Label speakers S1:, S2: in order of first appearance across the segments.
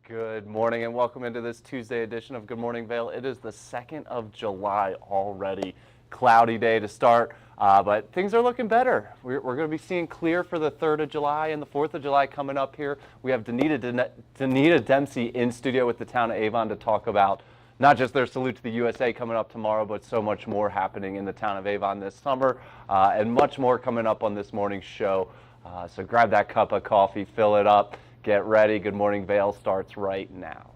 S1: Good morning and welcome into this Tuesday edition of Good Morning Vail. It is the 2nd of July already. Cloudy day to start, but things are looking better. We're going to be seeing clear for the 3rd of July and the 4th of July coming up here. We have Danita Dempsey in studio with the town of Avon to talk about not just their Salute to the USA coming up tomorrow, but so much more happening in the town of Avon this summer and much more coming up on this morning's show. So grab that cup of coffee, fill it up. Get ready. Good Morning Vail starts right now.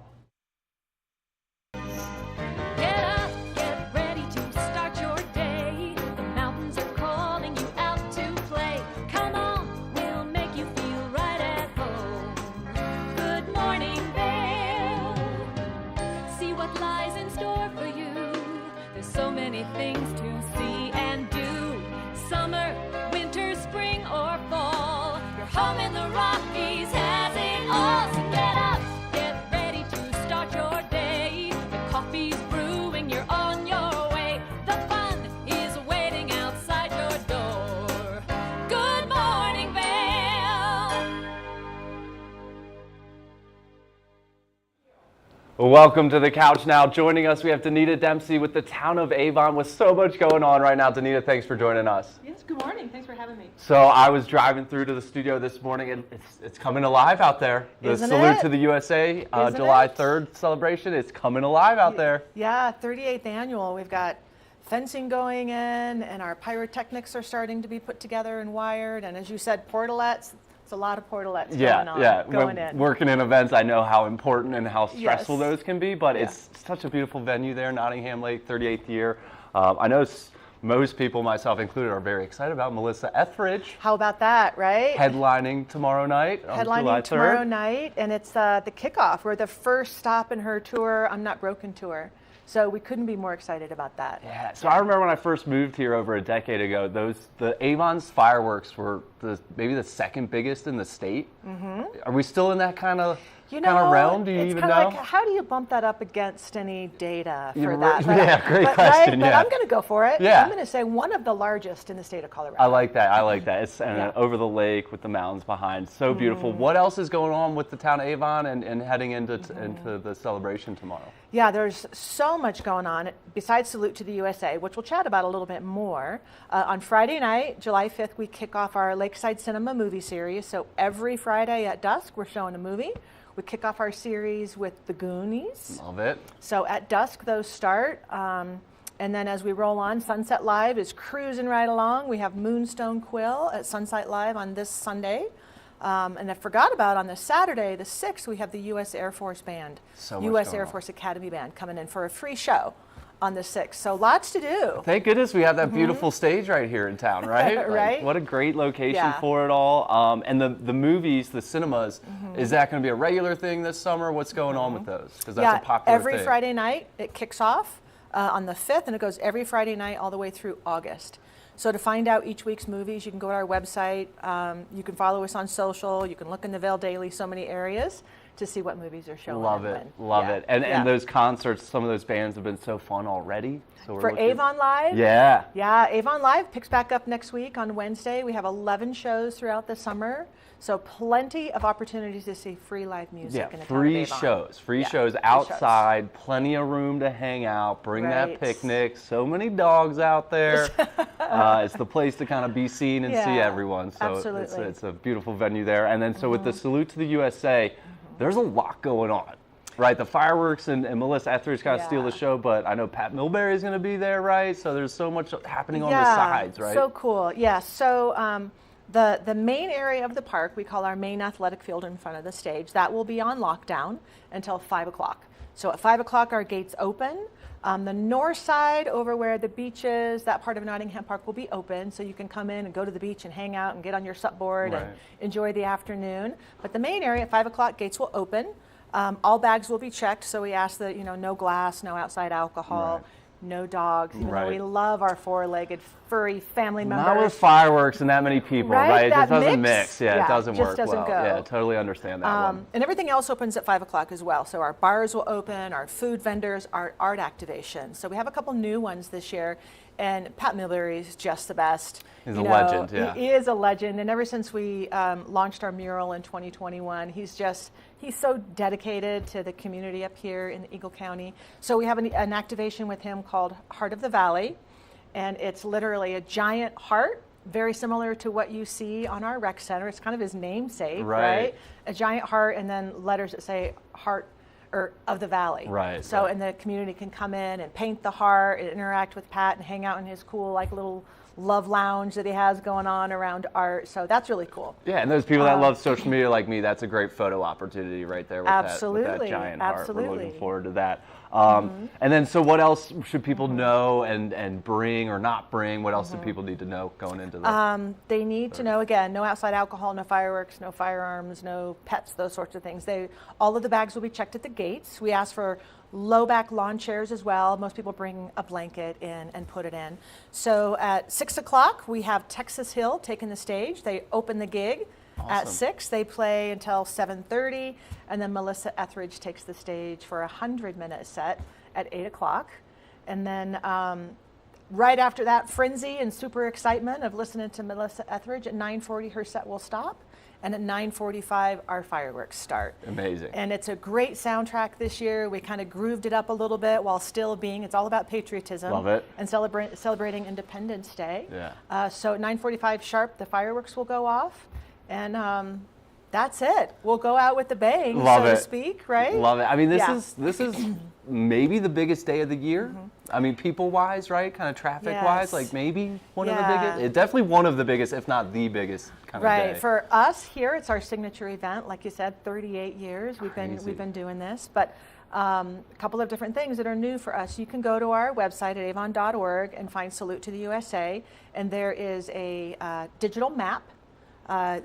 S2: Get up, get ready to start your day. The mountains are calling you out to play. Come on, we'll make you feel right at home. Good morning, Vail. See what lies in store for you. There's so many things to see and do. Summer, winter, spring, or fall. You're home in the Rockies. So get up, get ready to start your day. The coffee's brewing, you're on your way. The fun is waiting outside your door. Good morning, Vail.
S1: Welcome to the couch now. Joining us, we have Danita Dempsey with the town of Avon with so much going on right now. Danita, thanks for joining us.
S3: Yes, good morning. Thanks for having me.
S1: So I was driving through to the studio this morning, and it's coming alive out there. The
S3: Isn't
S1: Salute
S3: it?
S1: to the USA
S3: Isn't
S1: July
S3: it?
S1: 3rd celebration. It's coming alive out there.
S3: Yeah, 38th annual. We've got fencing going in, and our pyrotechnics are starting to be put together and wired. And as you said, portalettes. It's a lot of portalettes going on, going in.
S1: Working in events, I know how important and how stressful
S3: Yes.
S1: those can be, but it's such a beautiful venue there, Nottingham Lake, 38th year. I know most people, myself included, are very excited about Melissa Etheridge
S3: How about that, right?
S1: headlining tomorrow night on July
S3: Headlining
S1: 3rd.
S3: tomorrow night, and it's the kickoff. We're the first stop in her tour, I'm Not Broken tour. So we couldn't be more excited about that.
S1: Yeah, so I remember when I first moved here over a decade ago, the Avon's fireworks were maybe the second biggest in the state. Mm-hmm. Are we still in that kind of realm? Do you
S3: it's
S1: even
S3: kinda
S1: know?
S3: like, how do you bump that up against any data for
S1: You're
S3: that?
S1: right. Yeah, great question,
S3: But
S1: yeah.
S3: I'm going to go for it.
S1: Yeah.
S3: I'm going to say one of the largest in the state of Colorado.
S1: I like that. It's
S3: Yeah.
S1: over the lake with the mountains behind. So beautiful. What else is going on with the town of Avon and heading into the celebration tomorrow?
S3: Yeah, there's so much going on besides Salute to the USA, which we'll chat about a little bit more. On Friday night, July 5th, we kick off our Lakeside Cinema movie series. So every Friday at dusk, we're showing a movie. We kick off our series with The Goonies.
S1: Love it.
S3: So at dusk, those start. And then as we roll on, Sunset Live is cruising right along. We have Moonstone Quill at Sunset Live on this Sunday. And I forgot about on the Saturday, the 6th, we have the U.S. Air Force Band,
S1: So much
S3: U.S.
S1: going
S3: Air
S1: on.
S3: Force Academy Band coming in for a free show on the 6th. So lots to do.
S1: Thank goodness we have that beautiful stage right here in town, right? Like,
S3: Right.
S1: what a great location
S3: Yeah.
S1: for it all. And the movies, the cinemas, is that going to be a regular thing this summer? What's going on with those? Because that's a popular
S3: every
S1: thing.
S3: Friday night it kicks off on the 5th, and it goes every Friday night all the way through August. So to find out each week's movies, you can go to our website. You can follow us on social. You can look in the Vail Daily, so many areas, to see what movies are showing.
S1: Love
S3: and
S1: it,
S3: when.
S1: love
S3: Yeah,
S1: it. And
S3: yeah.
S1: those concerts, some of those bands have been so fun already. So we're
S3: For
S1: looking-
S3: Avon Live?
S1: Yeah.
S3: Yeah, Avon Live picks back up next week on Wednesday. We have 11 shows throughout the summer. So plenty of opportunities to see free live music
S1: Yeah,
S3: in the
S1: free
S3: town of Avon.
S1: shows, free
S3: Yeah,
S1: shows
S3: free
S1: outside, plenty of room to hang out, bring that
S3: Right.
S1: picnic, so many dogs out there. It's the place to kind of be seen and see
S3: Yeah,
S1: everyone. So
S3: absolutely.
S1: it's a beautiful venue there. And then so with the Salute to the USA, there's a lot going on. Right, the fireworks and Melissa Etheridge kind of steal the
S3: Yeah.
S1: show, but I know Pat Milbury is going to be there, right? So there's so much happening on the sides, right?
S3: So cool. Yeah. So the main area of the park we call our main athletic field in front of the stage. That will be on lockdown until 5 o'clock. So at 5 o'clock our gates open. The north side over where the beach is, that part of Nottingham Park will be open, so you can come in and go to the beach and hang out and get on your supboard and enjoy the afternoon. But the main area at 5 o'clock, gates will open. All bags will be checked, so we ask that no glass, no outside alcohol, no dogs. Even though we love our four-legged furry family members.
S1: Not with fireworks and that many people, right? It
S3: That
S1: just doesn't mix. Yeah,
S3: yeah,
S1: it doesn't
S3: just
S1: work
S3: doesn't
S1: well.
S3: go.
S1: Yeah, totally understand that one.
S3: And everything else opens at 5 o'clock as well. So our bars will open, our food vendors, our art activations. So we have a couple new ones this year. And Pat Milbury is just the best.
S1: He's a legend, yeah.
S3: He is a legend. And ever since we launched our mural in 2021, he's so dedicated to the community up here in Eagle County. So we have an activation with him called Heart of the Valley. And it's literally a giant heart, very similar to what you see on our rec center. It's kind of his namesake, right? A giant heart and then letters that say Heart or of the Valley.
S1: Right.
S3: So, and the community can come in and paint the heart and interact with Pat and hang out in his cool, like, little love lounge that he has going on around art. So that's really cool.
S1: Yeah, and those people that love social media like me, that's a great photo opportunity right there with,
S3: Absolutely.
S1: That, with that giant heart. We're
S3: Absolutely.
S1: looking forward to that. And then, so what else should people know and bring or not bring? What else do people need to know going into this?
S3: They need to know, again, no outside alcohol, no fireworks, no firearms, no pets, those sorts of things. All of the bags will be checked at the gates. We ask for low back lawn chairs as well. Most people bring a blanket in and put it in. So at 6 o'clock, we have Texas Hill taking the stage. They open the gig. At 6, they play until 7:30, and then Melissa Etheridge takes the stage for a 100-minute set at 8 o'clock. And then right after that, frenzy and super excitement of listening to Melissa Etheridge. At 9:40, her set will stop. And at 9:45, our fireworks start.
S1: Amazing.
S3: And it's a great soundtrack this year. We kind of grooved it up a little bit while still being, it's all about patriotism.
S1: Love it.
S3: And celebrating Independence Day.
S1: Yeah.
S3: So at 9:45 sharp, the fireworks will go off. And that's it. We'll go out with the bang,
S1: Love
S3: so
S1: it.
S3: to speak, right?
S1: Love it. I mean,
S3: Yeah.
S1: this is maybe the biggest day of the year. I mean, people-wise, right? Kind of traffic-wise,
S3: Yes.
S1: like maybe one of the
S3: Yeah.
S1: biggest. Definitely one of the biggest, if not the biggest kind of
S3: Right.
S1: day.
S3: For us here, it's our signature event. Like you said, 38 years we've
S1: Crazy.
S3: been doing this. But a couple of different things that are new for us. You can go to our website at avon.org and find Salute to the USA, and there is a digital map.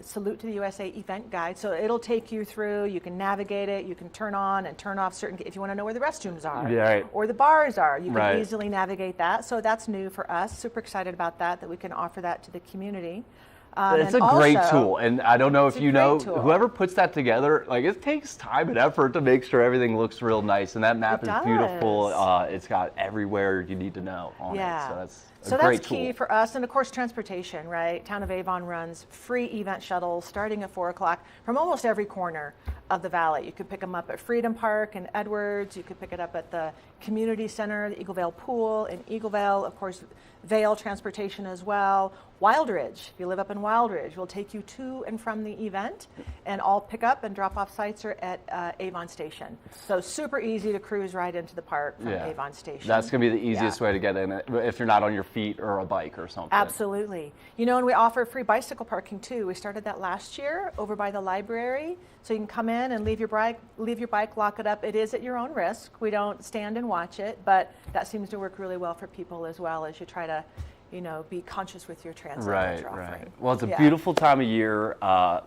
S3: Salute to the USA event guide. So it'll take you through, you can navigate it, you can turn on and turn off certain, if you want to know where the restrooms are
S1: Yeah, right.
S3: or the bars are, you can
S1: Right.
S3: easily navigate that. So that's new for us. Super excited about that we can offer that to the community.
S1: It's
S3: And
S1: a great
S3: also-
S1: tool, and I don't know if
S3: It's a
S1: you know,
S3: great tool.
S1: whoever puts that together, like, it takes time and effort to make sure everything looks real nice, and that map
S3: It
S1: is beautiful.
S3: does.
S1: It's got everywhere you need to know on
S3: Yeah.
S1: it, so that's a
S3: So
S1: great
S3: that's key
S1: tool.
S3: for us, and of course transportation, right? Town of Avon runs free event shuttles starting at 4 o'clock from almost every corner of the valley. You could pick them up at Freedom Park and Edwards. You could pick it up at the community center, the Eagle Vail Pool in Eagle Vail. Of course, Vail transportation as well. Wildridge, if you live up in Wildridge, will take you to and from the event, and all pick-up and drop-off sites are at Avon Station. So super easy to cruise right into the park from
S1: Yeah.
S3: Avon Station.
S1: That's going to be the easiest
S3: Yeah.
S1: way to get in it if you're not on your feet or a bike or something.
S3: Absolutely. You know, and we offer free bicycle parking too. We started that last year over by the library. So you can come in and leave your bike, lock it up. It is at your own risk. We don't stand and watch it, but that seems to work really well for people as well as you try to, you know, be conscious with your transit that
S1: Right,
S3: you're offering.
S1: right. Well, it's a
S3: Yeah.
S1: beautiful time of year.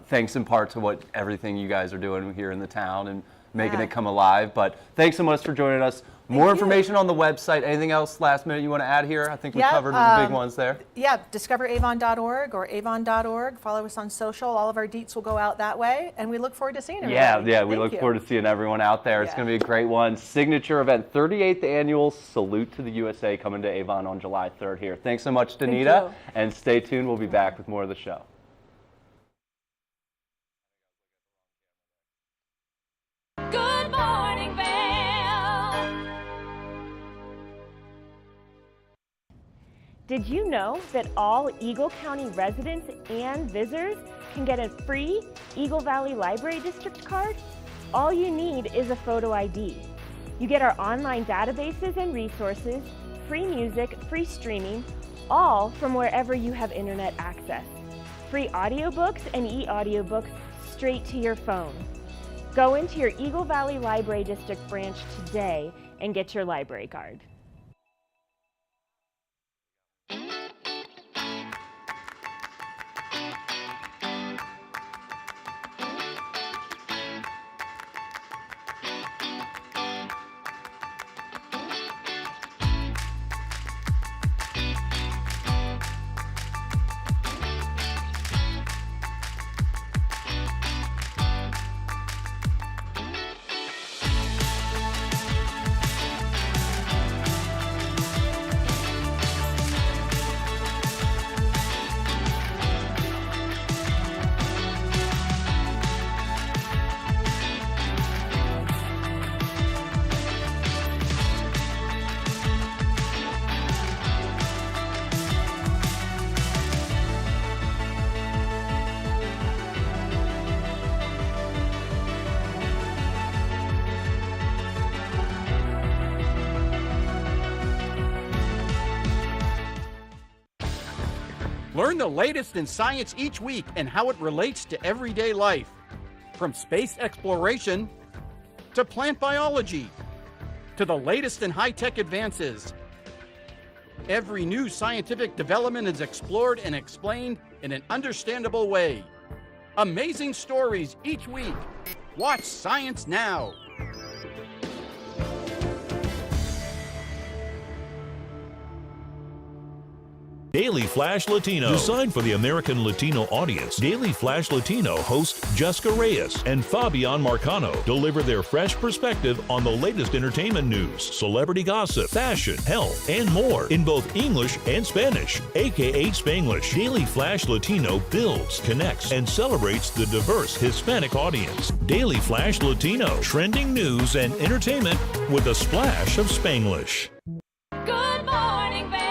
S1: Thanks in part to what everything you guys are doing here in the town and making
S3: Yeah.
S1: it come alive. But thanks so much for joining us. More
S3: you.
S1: information on the website. Anything else last minute you want to add here? I think we
S3: Yeah,
S1: covered the big ones there.
S3: Yeah, discoveravon.org or avon.org. Follow us on social. All of our deets will go out that way, and we look forward to seeing everybody.
S1: Yeah, we
S3: Thank
S1: look
S3: you.
S1: forward to seeing everyone out there. It's
S3: Yeah.
S1: going to be a great one. Signature event, 38th annual Salute to the USA coming to Avon on July 3rd here. Thanks so much, Danita,
S3: you.
S1: and stay tuned. We'll be back with more of the show.
S2: Good morning, Vail.
S4: Did you know that all Eagle County residents and visitors can get a free Eagle Valley Library District card? All you need is a photo ID. You get our online databases and resources, free music, free streaming, all from wherever you have internet access. Free audiobooks and e-audiobooks straight to your phone. Go into your Eagle Valley Library District branch today and get your library card.
S5: Learn the latest in science each week and how it relates to everyday life. From space exploration to plant biology to the latest in high-tech advances. Every new scientific development is explored and explained in an understandable way. Amazing stories each week. Watch Science Now.
S6: Daily Flash Latino. Designed for the American Latino audience, Daily Flash Latino hosts Jessica Reyes and Fabian Marcano deliver their fresh perspective on the latest entertainment news, celebrity gossip, fashion, health, and more in both English and Spanish, aka Spanglish. Daily Flash Latino builds, connects, and celebrates the diverse Hispanic audience. Daily Flash Latino, trending news and entertainment with a splash of Spanglish.
S2: Good morning, Vail.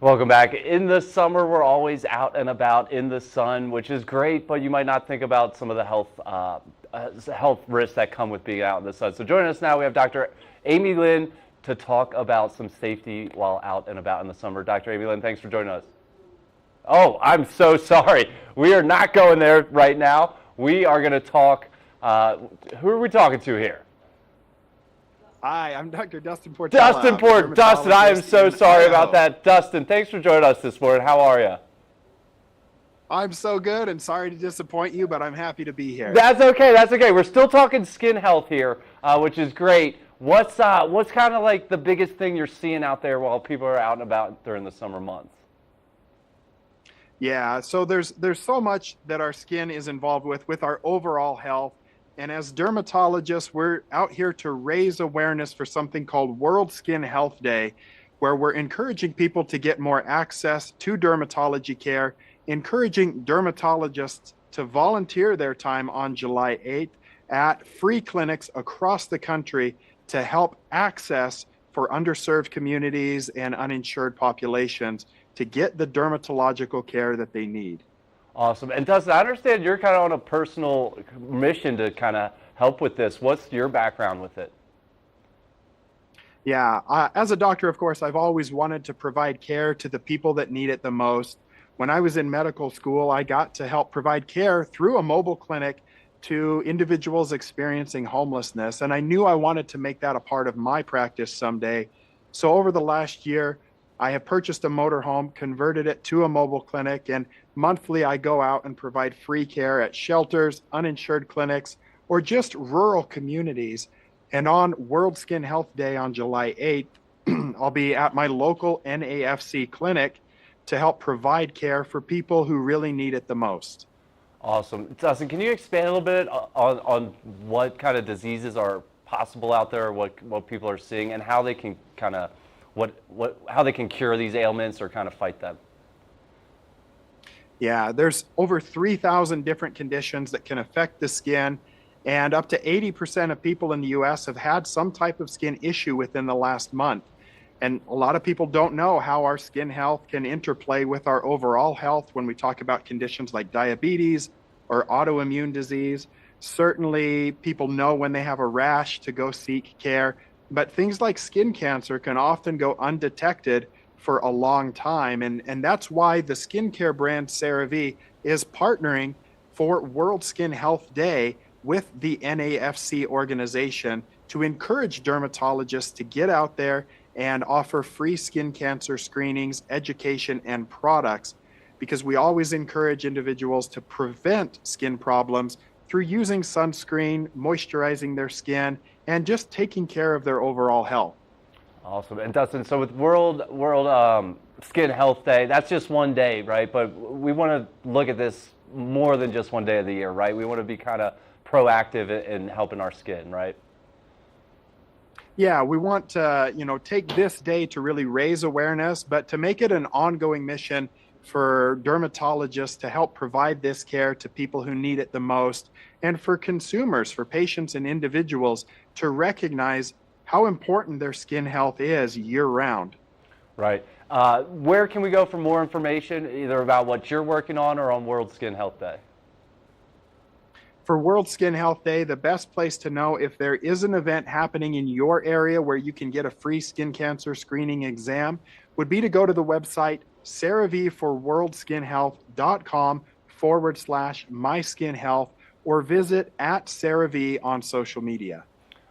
S1: Welcome back. In the summer, we're always out and about in the sun, which is great, but you might not think about some of the health risks that come with being out in the sun. So joining us now, we have Dr. Amy Lynn to talk about some safety while out and about in the summer. Dr. Amy Lynn, thanks for joining us. Oh, I'm so sorry. We are not going there right now. We are going to talk, who are we talking to here?
S7: Hi, I'm Dr. Dustin Portella.
S1: Dustin, I am so sorry about that. Dustin, thanks for joining us this morning. How are you?
S7: I'm so good and sorry to disappoint you, but I'm happy to be here.
S1: That's okay. That's okay. We're still talking skin health here, which is great. What's kind of like the biggest thing you're seeing out there while people are out and about during the summer months?
S7: Yeah, so there's so much that our skin is involved with our overall health. And as dermatologists, we're out here to raise awareness for something called World Skin Health Day, where we're encouraging people to get more access to dermatology care, encouraging dermatologists to volunteer their time on July 8th at free clinics across the country to help access for underserved communities and uninsured populations to get the dermatological care that they need.
S1: Awesome. And Dustin, I understand you're kind of on a personal mission to kind of help with this. What's your background with it?
S7: Yeah, as a doctor, of course, I've always wanted to provide care to the people that need it the most. When I was in medical school, I got to help provide care through a mobile clinic to individuals experiencing homelessness. And I knew I wanted to make that a part of my practice someday. So over the last year, I have purchased a motorhome, converted it to a mobile clinic, and monthly I go out and provide free care at shelters, uninsured clinics, or just rural communities. And on World Skin Health Day on July 8th, I'll be at my local NAFC clinic to help provide care for people who really need it the most.
S1: Awesome. Dustin, can you expand a little bit on what kind of diseases are possible out there, what people are seeing, and how they can kind of how they can cure these ailments or kind of fight them?
S7: Yeah, there's over 3,000 different conditions that can affect the skin, and up to 80% of people in the US have had some type of skin issue within the last month. And a lot of people don't know how our skin health can interplay with our overall health when we talk about conditions like diabetes or autoimmune disease. Certainly, people know when they have a rash to go seek care, but things like skin cancer can often go undetected for a long time. And that's why the skincare brand CeraVe is partnering for World Skin Health Day with the NAFC organization to encourage dermatologists to get out there and offer free skin cancer screenings, education, and products, because we always encourage individuals to prevent skin problems through using sunscreen, moisturizing their skin, and just taking care of their overall health.
S1: Awesome. And Dustin, so with World Skin Health Day, that's just one day, right? But we want to look at this more than just one day of the year, right? We want to be kind of proactive in helping our skin, right?
S7: Yeah, we want to, take this day to really raise awareness, but to make it an ongoing mission for dermatologists to help provide this care to people who need it the most, and for consumers, for patients and individuals to recognize how important their skin health is year-round.
S1: Right. Where can we go for more information, either about what you're working on or on World Skin Health Day?
S7: For World Skin Health Day, the best place to know if there is an event happening in your area where you can get a free skin cancer screening exam would be to go to the website CeraVeForWorldSkinHealth.com/MySkinHealth or visit @CeraV on social media.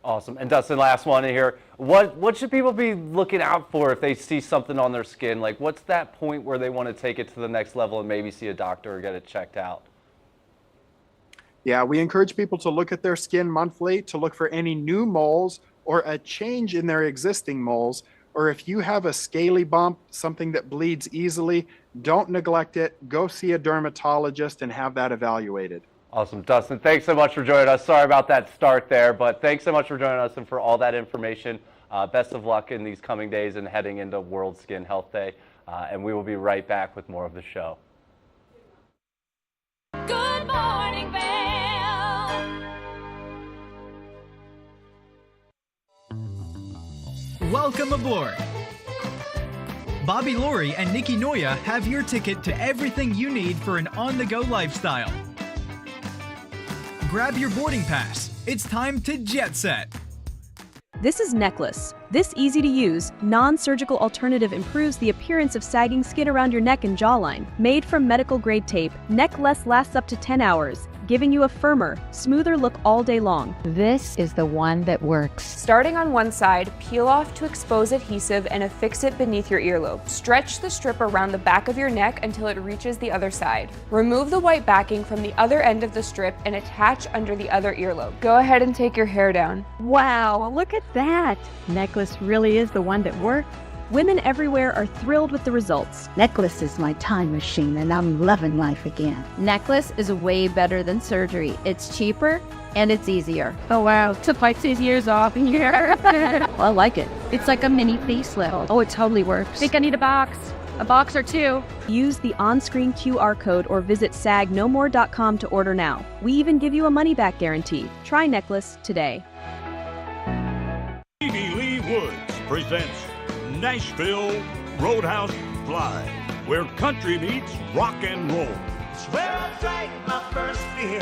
S1: Awesome. And Dustin, last one here. What should people be looking out for if they see something on their skin? Like, what's that point where they want to take it to the next level and maybe see a doctor or get it checked out?
S7: Yeah, we encourage people to look at their skin monthly to look for any new moles or a change in their existing moles. Or if you have a scaly bump, something that bleeds easily, don't neglect it. Go see a dermatologist and have that evaluated.
S1: Awesome. Dustin, thanks so much for joining us. Sorry about that start there, but thanks so much for joining us and for all that information. Best of luck in these coming days and heading into World Skin Health Day. And we will be right back with more of the show.
S2: Good morning, Vail.
S8: Welcome aboard. Bobby Laurie and Nikki Noya have your ticket to everything you need for an on-the-go lifestyle. Grab your boarding pass. It's time to jet set.
S9: This is Necklace. This easy-to-use, non-surgical alternative improves the appearance of sagging skin around your neck and jawline. Made from medical-grade tape, Necklace lasts up to 10 hours, giving you a firmer, smoother look all day long.
S10: This is the one that works.
S11: Starting on one side, peel off to expose adhesive and affix it beneath your earlobe. Stretch the strip around the back of your neck until it reaches the other side. Remove the white backing from the other end of the strip and attach under the other earlobe. Go ahead and take your hair down.
S10: Wow, look at that. Necklace really is the one that works.
S9: Women everywhere are thrilled with the results.
S10: Necklace is my time machine and I'm loving life again.
S12: Necklace is way better than surgery. It's cheaper and it's easier.
S10: Oh wow, to fight 6 years off here.
S12: Well, I like it. It's like a mini facelift.
S10: Oh, it totally works.
S12: Think I need a box or two.
S9: Use the on-screen QR code or visit sagnomore.com to order now. We even give you a money-back guarantee. Try Necklace today.
S6: Stevie Lee Woods presents Nashville Roadhouse Live, where country meets rock and roll.
S13: It's where I drank my first beer,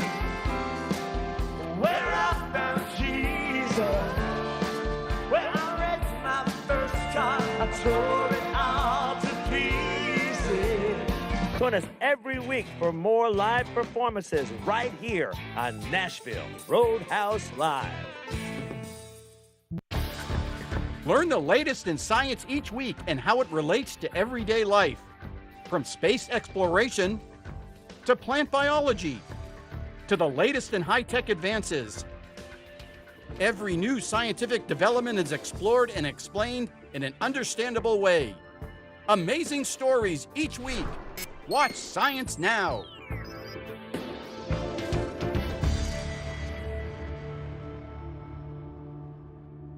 S13: where I found Jesus, where I read my first chart, I tore it all to pieces. Join us every week for more live performances right here on Nashville Roadhouse Live.
S5: Learn the latest in science each week and how it relates to everyday life. From space exploration to plant biology to the latest in high-tech advances. Every new scientific development is explored and explained in an understandable way. Amazing stories each week. Watch Science Now.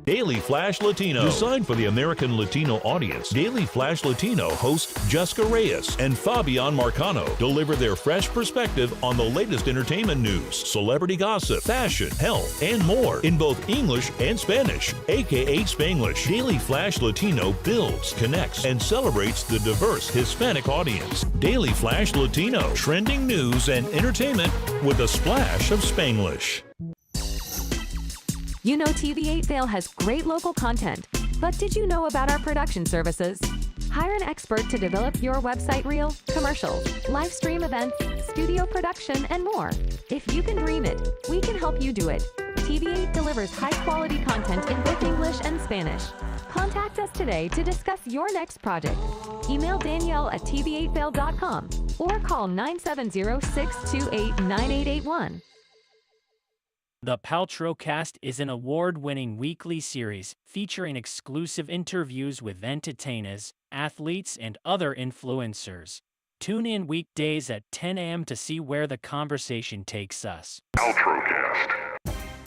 S6: Daily Flash Latino. Designed for the American Latino audience, Daily Flash Latino hosts Jessica Reyes and Fabian Marcano deliver their fresh perspective on the latest entertainment news, celebrity gossip, fashion, health, and more in both English and Spanish, aka Spanglish. Daily Flash Latino builds, connects, and celebrates the diverse Hispanic audience. Daily Flash Latino, trending news and entertainment with a splash of Spanglish.
S2: You know TV8 Vail has great local content, but did you know about our production services? Hire an expert to develop your website reel, commercials, live stream events, studio production, and more. If you can dream it, we can help you do it. TV8 delivers high-quality content in both English and Spanish. Contact us today to discuss your next project. Email Danielle at tv8vail.com or call 970-628-9881.
S14: The Paltrow Cast is an award-winning weekly series featuring exclusive interviews with entertainers, athletes, and other influencers. Tune in weekdays at 10 a.m. to see where the conversation takes us.
S6: Paltrowcast.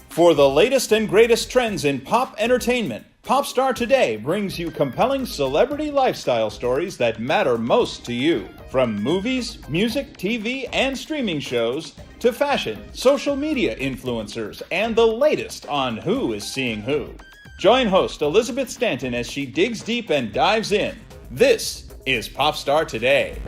S15: For the latest and greatest trends in pop entertainment, Popstar Today brings you compelling celebrity lifestyle stories that matter most to you. From movies, music, TV, and streaming shows, to fashion, social media influencers, and the latest on who is seeing who. Join host Elizabeth Stanton as she digs deep and dives in. This is Popstar Today.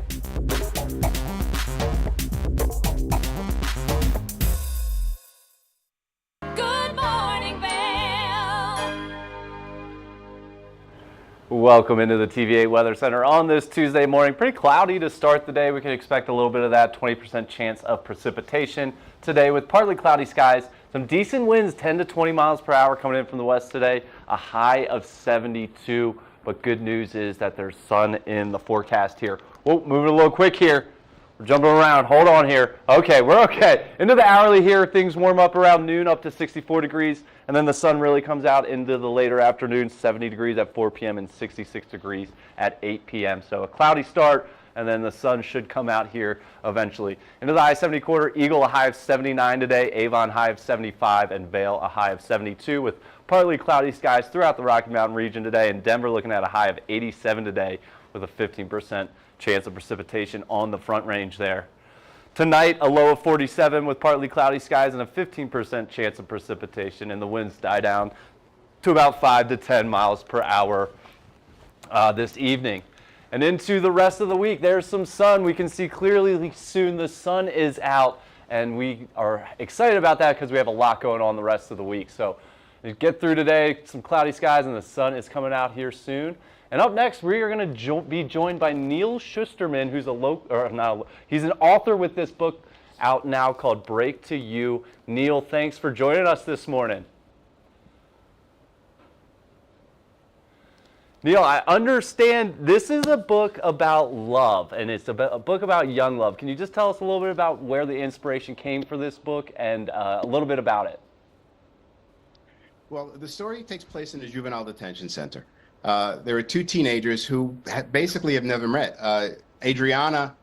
S1: Welcome into the TVA Weather Center on this Tuesday morning. Pretty cloudy to start the day. We can expect a little bit of that, 20% chance of precipitation today with partly cloudy skies. Some decent winds, 10 to 20 miles per hour coming in from the west today, a high of 72. But good news is that there's sun in the forecast here. Whoa, moving a little quick here. We're jumping around. Hold on here. Okay, we're okay. Into the hourly here, things warm up around noon up to 64 degrees, and then the sun really comes out into the later afternoon, 70 degrees at 4 p.m. and 66 degrees at 8 p.m. So a cloudy start, and then the sun should come out here eventually. Into the I-70 corridor, Eagle a high of 79 today, Avon high of 75, and Vail a high of 72 with partly cloudy skies throughout the Rocky Mountain region today, and Denver looking at a high of 87 today with a 15% chance of precipitation on the Front Range there. Tonight, a low of 47 with partly cloudy skies and a 15% chance of precipitation, and the winds die down to about 5 to 10 miles per hour this evening. And into the rest of the week, there's some sun. We can see clearly soon the sun is out, and we are excited about that because we have a lot going on the rest of the week. So get through today, some cloudy skies, and the sun is coming out here soon. And up next, we are going to be joined by Neil Schusterman, who's he's an author with this book out now called Break to You. Neil, thanks for joining us this morning. Neil, I understand this is a book about love, and it's a book about young love. Can you just tell us a little bit about where the inspiration came for this book and a little bit about it?
S16: Well, the story takes place in a juvenile detention center. There are two teenagers who basically have never met. Adriana,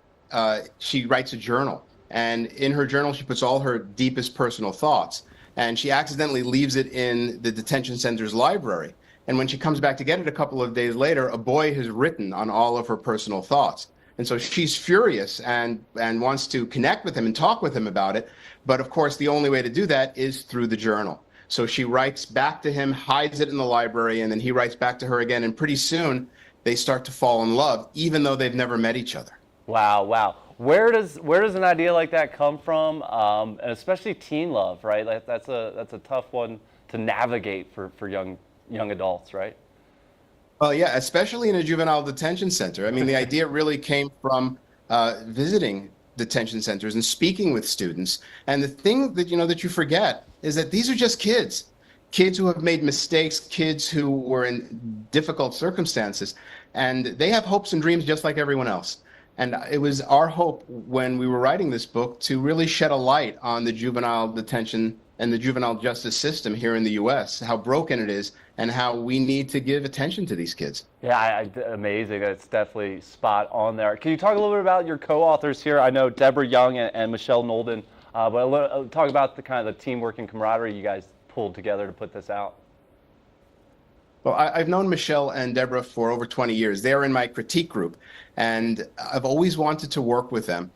S16: she writes a journal, and in her journal she puts all her deepest personal thoughts, and she accidentally leaves it in the detention center's library. And when she comes back to get it a couple of days later, a boy has written on all of her personal thoughts. And so she's furious and wants to connect with him and talk with him about it. But of course, the only way to do that is through the journal. So she writes back to him, hides it in the library, and then he writes back to her again. And pretty soon they start to fall in love, even though they've never met each other.
S1: Wow, wow. Where does an idea like that come from? And especially teen love, right? Like that's a tough one to navigate for young adults, right?
S16: Well, yeah, especially in a juvenile detention center. I mean, the idea really came from visiting detention centers and speaking with students. And the thing that you forget is that these are just kids who have made mistakes, kids who were in difficult circumstances, and they have hopes and dreams just like everyone else. And it was our hope when we were writing this book to really shed a light on the juvenile detention and the juvenile justice system here in the U.S., how broken it is, and how we need to give attention to these kids.
S1: Yeah, amazing. It's definitely spot on there. Can you talk a little bit about your co-authors here? I know Deborah Young and Michelle Nolden, but talk about the kind of the teamwork and camaraderie you guys pulled together to put this out.
S16: Well, I've known Michelle and Deborah for over 20 years. They're in my critique group, and I've always wanted to work with them.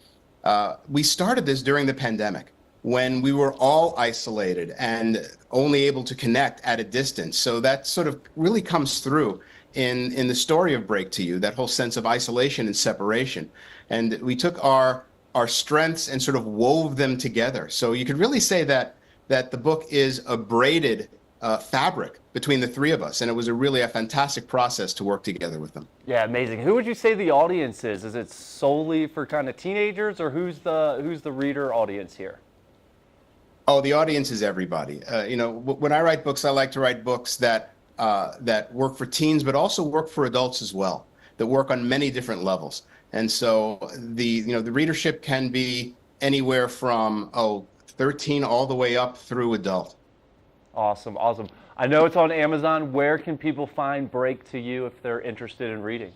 S16: We started this during the pandemic, when we were all isolated and only able to connect at a distance. So that sort of really comes through in the story of Break to You, that whole sense of isolation and separation. And we took our strengths and sort of wove them together. So you could really say that the book is a braided fabric between the three of us, and it was really a fantastic process to work together with them.
S1: Yeah, amazing. Who would you say the audience is? Is it solely for kind of teenagers, or who's the reader audience here?
S16: Oh, the audience is everybody. When I write books, I like to write books that work for teens, but also work for adults as well, that work on many different levels. And so the readership can be anywhere from 13 all the way up through adult.
S1: Awesome, awesome. I know it's on Amazon. Where can people find Break to You if they're interested in reading?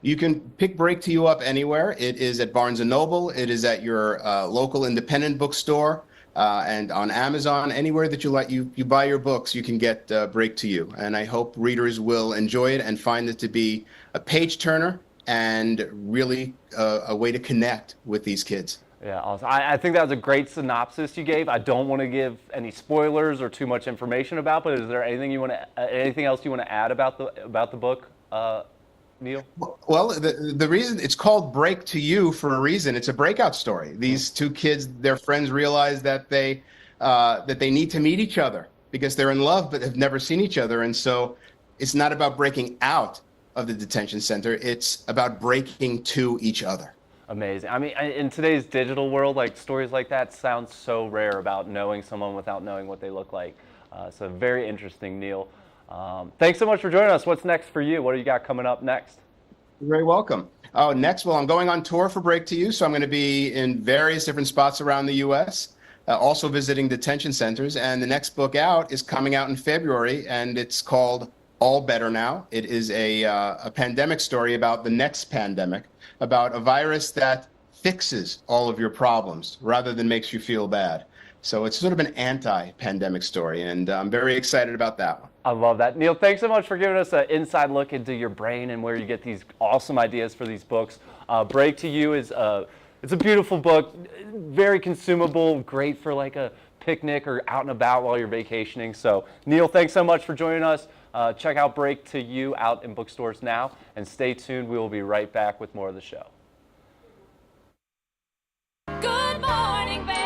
S16: You can pick Break to You up anywhere. It is at Barnes & Noble. It is at your local independent bookstore and on Amazon. Anywhere that you buy your books, you can get Break to You. And I hope readers will enjoy it and find it to be a page turner and really a way to connect with these kids.
S1: Yeah, awesome. I think that was a great synopsis you gave. I don't want to give any spoilers or too much information about, but is there anything else you want to add about the book, Neil?
S16: Well, the reason it's called Break to You for a reason. It's a breakout story. These two kids, their friends realize that they need to meet each other because they're in love but have never seen each other, and so it's not about breaking out of the detention center. It's about breaking to each other.
S1: Amazing. I mean, in today's digital world, like stories like that sound so rare about knowing someone without knowing what they look like. So very interesting, Neil. Thanks so much for joining us. What's next for you? What do you got coming up next?
S16: You're very welcome. Oh, next, well, I'm going on tour for Break to You, so I'm going to be in various different spots around the U.S., also visiting detention centers. And the next book out is coming out in February, and it's called All Better Now. It is a pandemic story about the next pandemic, about a virus that fixes all of your problems rather than makes you feel bad. So it's sort of an anti-pandemic story, and I'm very excited about that one.
S1: I love that. Neil, thanks so much for giving us an inside look into your brain and where you get these awesome ideas for these books. Break to You is it's a beautiful book, very consumable, great for like a picnic or out and about while you're vacationing. So Neil, thanks so much for joining us. Check out Break to You out in bookstores now, and stay tuned. We will be right back with more of the show.
S2: Good morning, Vail.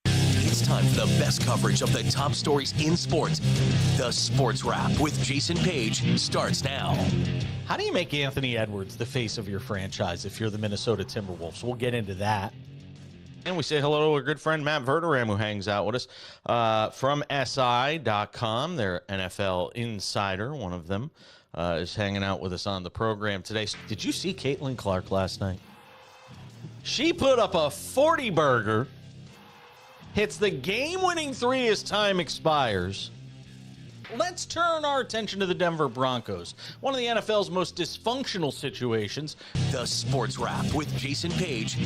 S17: It's time for the best coverage of the top stories in sports. The Sports Wrap with Jason Page starts now.
S18: How do you make Anthony Edwards the face of your franchise if you're the Minnesota Timberwolves? We'll get into that.
S19: And we say hello to our good friend Matt Verderam, who hangs out with us from SI.com. Their NFL insider, one of them, is hanging out with us on the program today.
S18: Did you see Caitlin Clark last night? She put up a 40-burger, hits the game-winning three as time expires. Let's turn our attention to the Denver Broncos, one of the NFL's most dysfunctional situations.
S17: The Sports Wrap with Jason Page.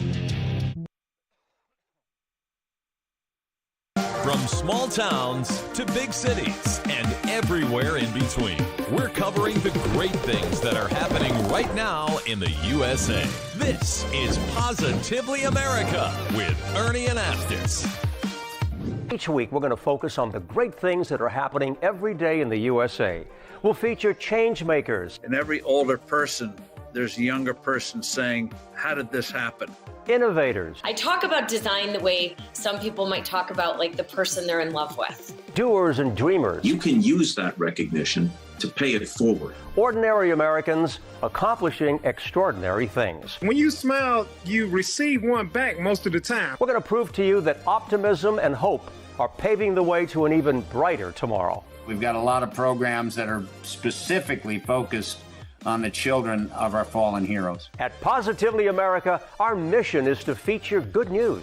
S6: From small towns to big cities and everywhere in between, we're covering the great things that are happening right now in the USA. This is Positively America with Ernie and Astis.
S20: Each week, we're going to focus on the great things that are happening every day in the USA. We'll feature change makers.
S21: In every older person, there's a younger person saying, how did this happen?
S20: Innovators.
S22: I talk about design the way some people might talk about like the person they're in love with.
S20: Doers and dreamers.
S23: You can use that recognition to pay it forward.
S20: Ordinary Americans accomplishing extraordinary things.
S24: When you smile, you receive one back most of the time.
S20: We're going to prove to you that optimism and hope are paving the way to an even brighter tomorrow.
S25: We've got a lot of programs that are specifically focused on the children of our fallen heroes.
S20: At Positively America, our mission is to feature good news.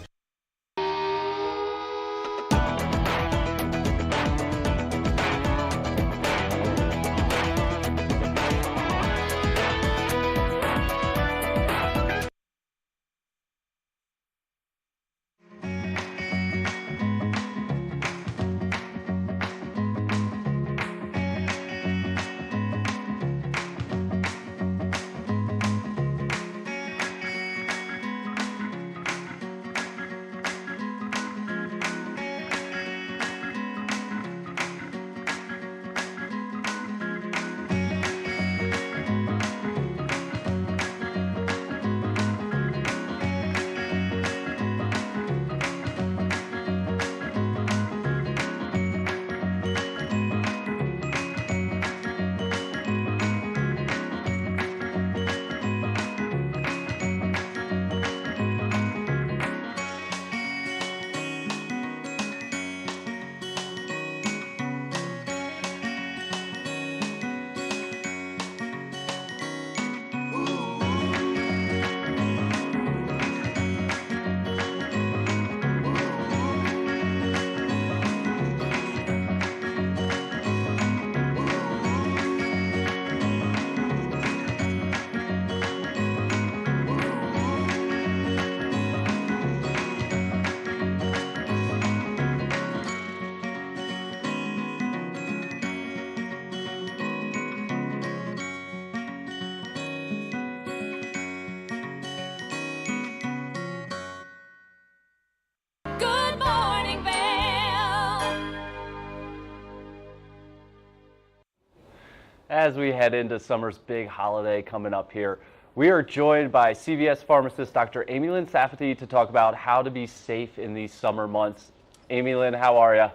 S1: As we head into summer's big holiday coming up here, we are joined by CVS pharmacist Dr. Amy Lynn Safety to talk about how to be safe in these summer months. Amy Lynn, how are you?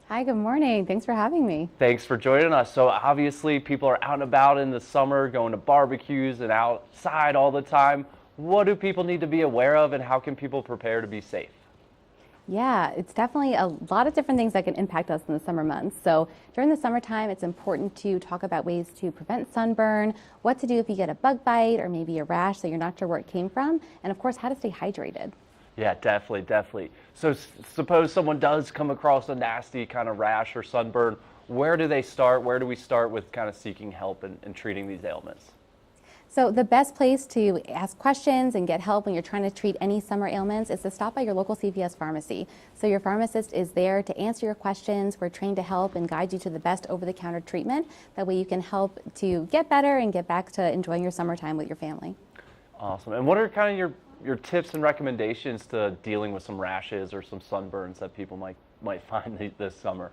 S3: Hi, good morning. Thanks for having me.
S1: Thanks for joining us. So obviously people are out and about in the summer, going to barbecues and outside all the time. What do people need to be aware of, and how can people prepare to be safe?
S3: Yeah, it's definitely a lot of different things that can impact us in the summer months. So during the summertime, it's important to talk about ways to prevent sunburn, what to do if you get a bug bite or maybe a rash that you're not sure where it came from, and of course, how to stay hydrated.
S1: Yeah, definitely, definitely. So suppose someone does come across a nasty kind of rash or sunburn. Where do they start? Where do we start with kind of seeking help and treating these ailments?
S3: So the best place to ask questions and get help when you're trying to treat any summer ailments is to stop by your local CVS pharmacy. So your pharmacist is there to answer your questions. We're trained to help and guide you to the best over-the-counter treatment. That way you can help to get better and get back to enjoying your summertime with your family.
S1: Awesome. And what are kind of your tips and recommendations to dealing with some rashes or some sunburns that people might find this summer?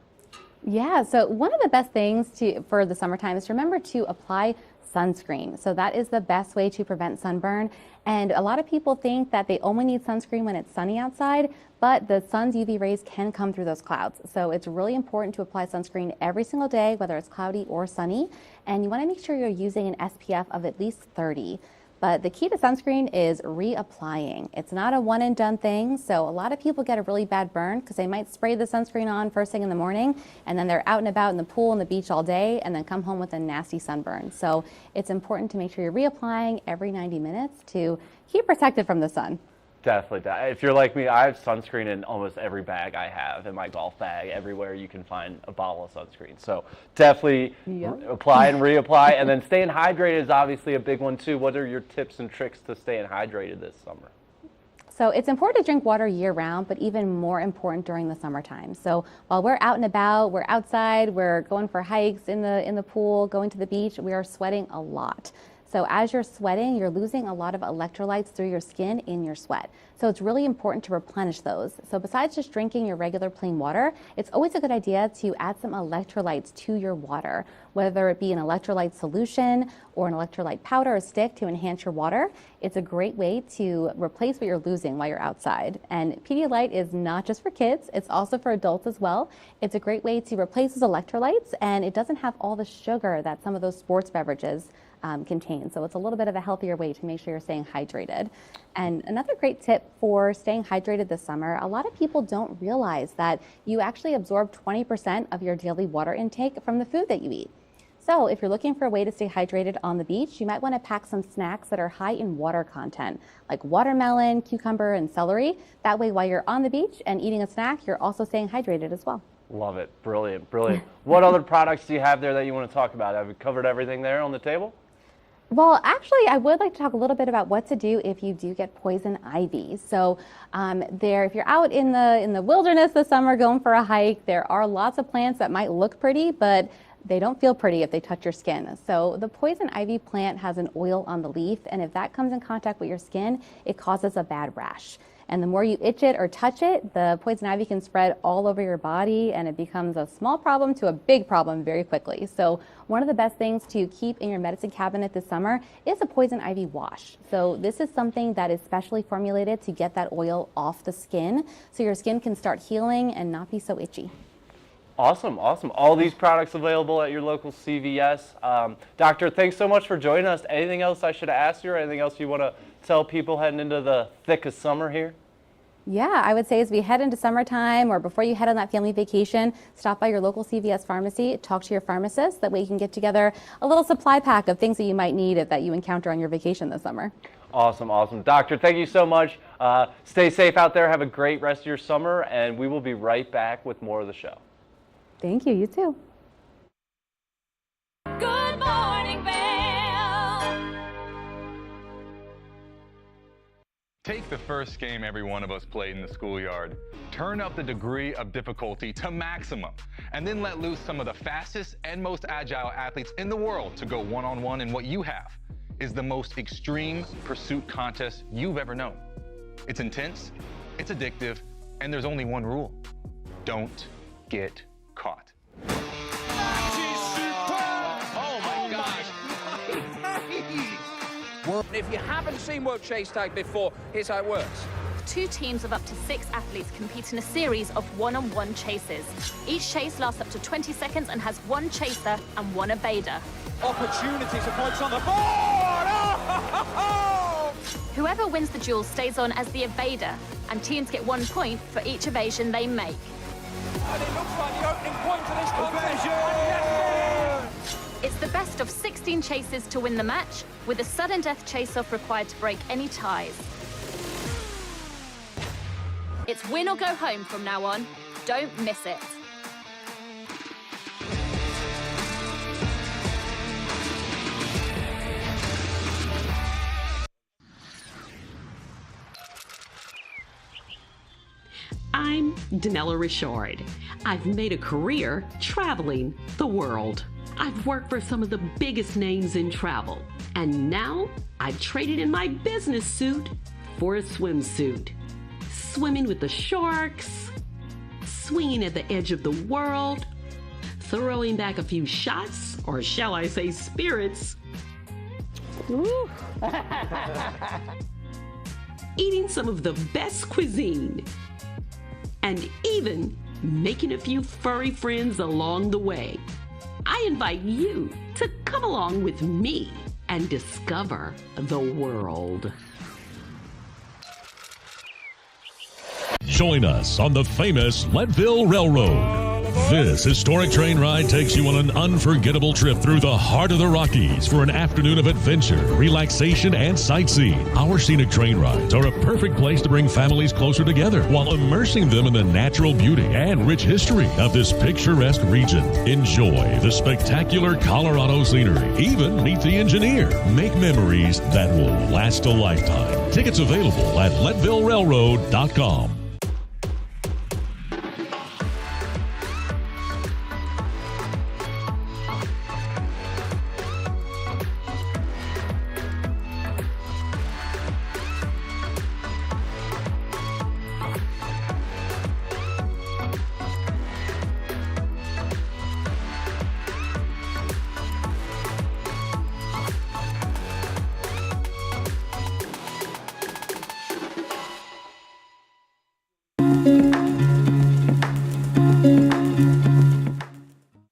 S3: Yeah, so one of the best things for the summertime is to remember to apply sunscreen. So that is the best way to prevent sunburn. And a lot of people think that they only need sunscreen when it's sunny outside, but the sun's UV rays can come through those clouds. So it's really important to apply sunscreen every single day, whether it's cloudy or sunny. And you want to make sure you're using an SPF of at least 30. But the key to sunscreen is reapplying. It's not a one and done thing. So a lot of people get a really bad burn because they might spray the sunscreen on first thing in the morning, and then they're out and about in the pool and the beach all day and then come home with a nasty sunburn. So it's important to make sure you're reapplying every 90 minutes to keep protected from the sun.
S1: Definitely. If you're like me, I have sunscreen in almost every bag I have, in my golf bag, everywhere you can find a bottle of sunscreen. So definitely apply and reapply. And then staying hydrated is obviously a big one too. What are your tips and tricks to staying hydrated this summer?
S3: So it's important to drink water year round, but even more important during the summertime. So while we're out and about, we're outside, we're going for hikes in the pool, going to the beach, we are sweating a lot. So as you're sweating, you're losing a lot of electrolytes through your skin in your sweat. So it's really important to replenish those. So besides just drinking your regular plain water, it's always a good idea to add some electrolytes to your water, whether it be an electrolyte solution or an electrolyte powder or stick to enhance your water. It's a great way to replace what you're losing while you're outside. And Pedialyte is not just for kids, it's also for adults as well. It's a great way to replace those electrolytes, and it doesn't have all the sugar that some of those sports beverages contain. So it's a little bit of a healthier way to make sure you're staying hydrated. And another great tip for staying hydrated this summer, a lot of people don't realize that you actually absorb 20% of your daily water intake from the food that you eat. So if you're looking for a way to stay hydrated on the beach, you might want to pack some snacks that are high in water content, like watermelon, cucumber, and celery. That way, while you're on the beach and eating a snack, you're also staying hydrated as well.
S1: Love it. Brilliant, brilliant. What other products do you have there that you want to talk about? Have we covered everything there on the table?
S3: Well, actually, I would like to talk a little bit about what to do if you do get poison ivy. So if you're out in the wilderness this summer going for a hike, there are lots of plants that might look pretty, but they don't feel pretty if they touch your skin. So the poison ivy plant has an oil on the leaf, and if that comes in contact with your skin, it causes a bad rash. And the more you itch it or touch it, the poison ivy can spread all over your body, and it becomes a small problem to a big problem very quickly. So one of the best things to keep in your medicine cabinet this summer is a poison ivy wash. So this is something that is specially formulated to get that oil off the skin, so your skin can start healing and not be so itchy.
S1: Awesome, awesome. All these products available at your local CVS. Doctor, thanks so much for joining us. Anything else I should ask you, or anything else you want to tell people heading into the thick of summer here?
S3: Yeah, I would say as we head into summertime or before you head on that family vacation, stop by your local CVS pharmacy, talk to your pharmacist. That way you can get together a little supply pack of things that you might need that you encounter on your vacation this summer.
S1: Awesome, awesome. Doctor, thank you so much. Stay safe out there. Have a great rest of your summer, and we will be right back with more of the show.
S3: Thank you. You too.
S2: Good morning, Vail.
S4: Take the first game every one of us played in the schoolyard. Turn up the degree of difficulty to maximum, and then let loose some of the fastest and most agile athletes in the world to go one-on-one in what you have is the most extreme pursuit contest you've ever known. It's intense, it's addictive, and there's only one rule. Don't get caught.
S7: Oh my gosh! If you haven't seen World Chase Tag before, here's how it works.
S8: 2 teams of up to 6 athletes compete in a series of one-on-one chases. Each chase lasts up to 20 seconds and has 1 chaser and 1 evader.
S7: Opportunity to points on the board! Oh!
S8: Whoever wins the duel stays on as the evader, and teams get 1 point for each evasion they make.
S7: And it looks like the opening point of this contest. Yes!
S8: It's the best of 16 chases to win the match, with a sudden death chase-off required to break any ties. It's win or go home from now on. Don't miss it.
S9: I'm Danella Richard. I've made a career traveling the world. I've worked for some of the biggest names in travel, and now I've traded in my business suit for a swimsuit. Swimming with the sharks, swinging at the edge of the world, throwing back a few shots, or shall I say spirits. Eating some of the best cuisine, and even making a few furry friends along the way. I invite you to come along with me and discover the world.
S6: Join us on the famous Leadville Railroad. This historic train ride takes you on an unforgettable trip through the heart of the Rockies for an afternoon of adventure, relaxation, and sightseeing. Our scenic train rides are a perfect place to bring families closer together while immersing them in the natural beauty and rich history of this picturesque region. Enjoy the spectacular Colorado scenery. Even meet the engineer. Make memories that will last a lifetime. Tickets available at leadvillerailroad.com.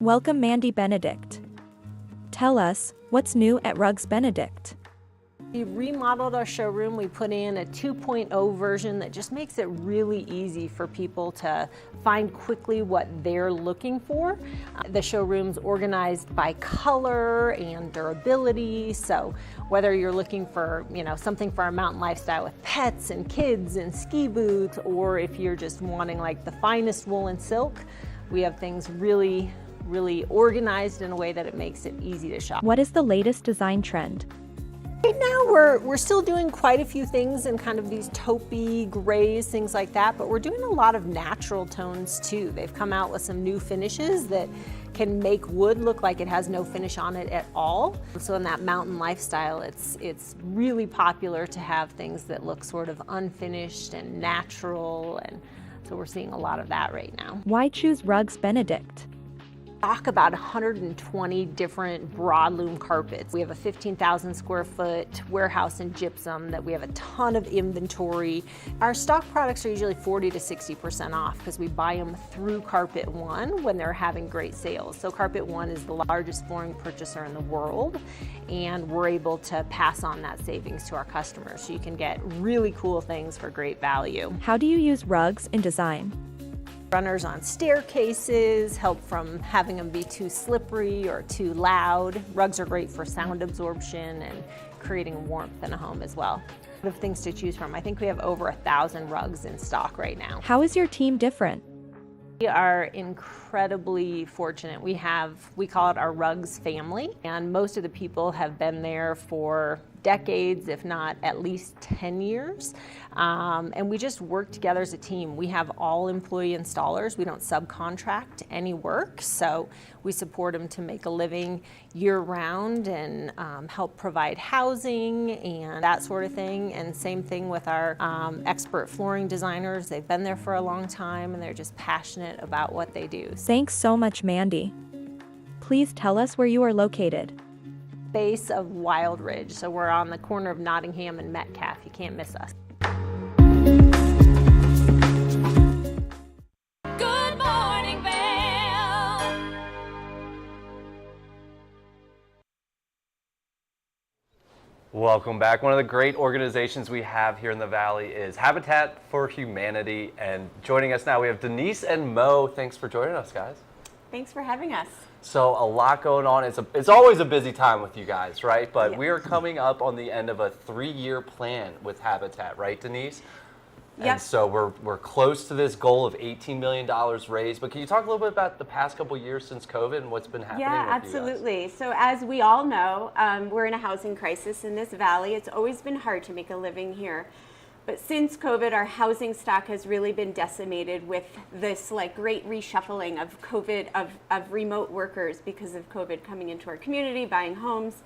S10: Welcome, Mandy Benedict. Tell us, what's new at Rugs Benedict?
S11: We remodeled our showroom. We put in a 2.0 version that just makes it really easy for people to find quickly what they're looking for. The showroom's organized by color and durability. So whether you're looking for, something for our mountain lifestyle with pets and kids and ski boots, or if you're just wanting like the finest wool and silk, we have things really organized in a way that it makes it easy to shop.
S10: What is the latest design trend?
S11: Right now we're still doing quite a few things in kind of these taupey grays, things like that, but we're doing a lot of natural tones too. They've come out with some new finishes that can make wood look like it has no finish on it at all. So in that mountain lifestyle, it's really popular to have things that look sort of unfinished and natural, and so we're seeing a lot of that right now.
S10: Why choose Rugs Benedict?
S11: Stock about 120 different broadloom carpets. We have a 15,000 square foot warehouse in gypsum that we have a ton of inventory. Our stock products are usually 40 to 60% off because we buy them through Carpet One when they're having great sales. So Carpet One is the largest flooring purchaser in the world, and we're able to pass on that savings to our customers. So you can get really cool things for great value.
S10: How do you use rugs in design?
S11: Runners on staircases help from having them be too slippery or too loud. Rugs are great for sound absorption and creating warmth in a home as well. A lot of things to choose from. I think we have over 1,000 rugs in stock right now.
S10: How is your team different?
S11: We are incredibly fortunate. We call it our Rugs family, and most of the people have been there for decades, if not at least 10 years. And we just work together as a team. We have all employee installers. We don't subcontract any work, so we support them to make a living year-round and help provide housing and that sort of thing. And same thing with our expert flooring designers. They've been there for a long time, and they're just passionate about what they do.
S10: Thanks so much, Mandy. Please tell us where you are located.
S11: Base of Wild Ridge, so we're on the corner of Nottingham and Metcalf. You can't miss us.
S1: Welcome back. One of the great organizations we have here in the Valley is Habitat for Humanity. And joining us now, we have Denise and Mo. Thanks for joining us, guys.
S5: Thanks for having us.
S1: So a lot going on. It's always a busy time with you guys, right? But we are coming up on the end of a 3-year plan with Habitat, right, Denise?
S5: Yep.
S1: And so we're close to this goal of $18 million raised. But can you talk a little bit about the past couple of years since COVID and what's been happening
S5: Yeah,
S1: with you guys?
S5: absolutely. So as we all know, we're in a housing crisis in this valley. It's always been hard to make a living here. But since COVID, our housing stock has really been decimated with this like great reshuffling of COVID, of remote workers because of COVID coming into our community, buying homes.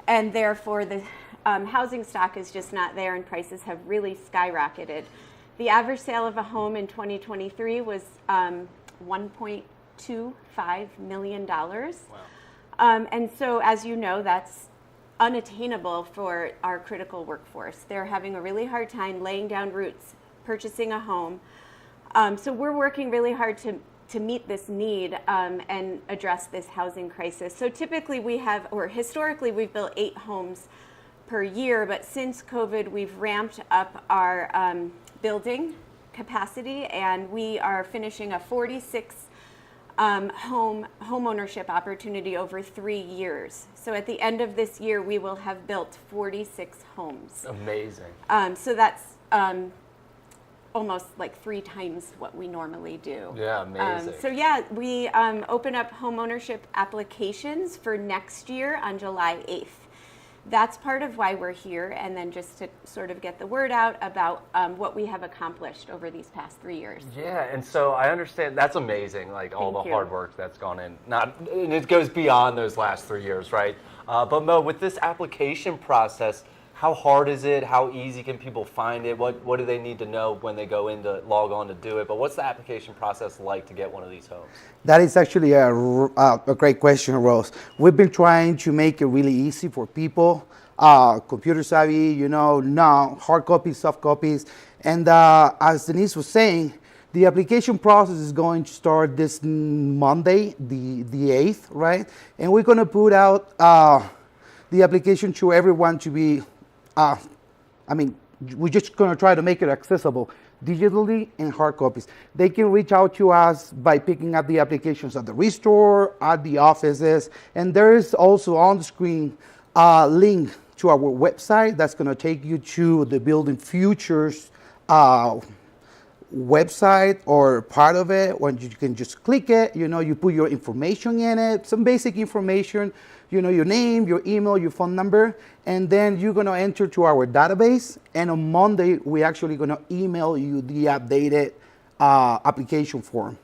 S5: And therefore the housing stock is just not there and prices have really skyrocketed. The average sale of a home in 2023 was $1.25 million. Wow. And so as you know, that's unattainable for our critical workforce. They're having a really hard time laying down roots, purchasing a home. So we're working really hard to meet this need and address this housing crisis. So typically historically we've built 8 homes per year, but since COVID we've ramped up our building capacity and we are finishing a 46 home ownership opportunity over 3 years. So at the end of this year, we will have built 46 homes.
S1: Amazing.
S5: So that's almost like 3 times what we normally do.
S1: Yeah, amazing.
S5: So yeah, we open up home ownership applications for next year on July 8th. That's part of why we're here, and then just to sort of get the word out about what we have accomplished over these past 3 years.
S1: Yeah, and so I understand that's amazing, like all
S5: Thank
S1: the
S5: you.
S1: hard work that's gone in. And it goes beyond those last 3 years, right? But Mo, with this application process, how hard is it? How easy can people find it? What do they need to know when they go in to log on to do it? But what's the application process like to get one of these homes?
S12: That is actually a great question, Rose. We've been trying to make it really easy for people, computer savvy, no hard copies, soft copies. And as Denise was saying, the application process is going to start this Monday, the 8th, right? And we're going to put out the application to everyone to be, we're just going to try to make it accessible digitally and hard copies. They can reach out to us by picking up the applications at the restore, at the offices, and there is also on the screen a link to our website that's going to take you to the Building Futures website or part of it, when you can just click it, you put your information in it, some basic information, your name, your email, your phone number, and then you're going to enter to our database. And on Monday, we're actually going to email you the updated application form.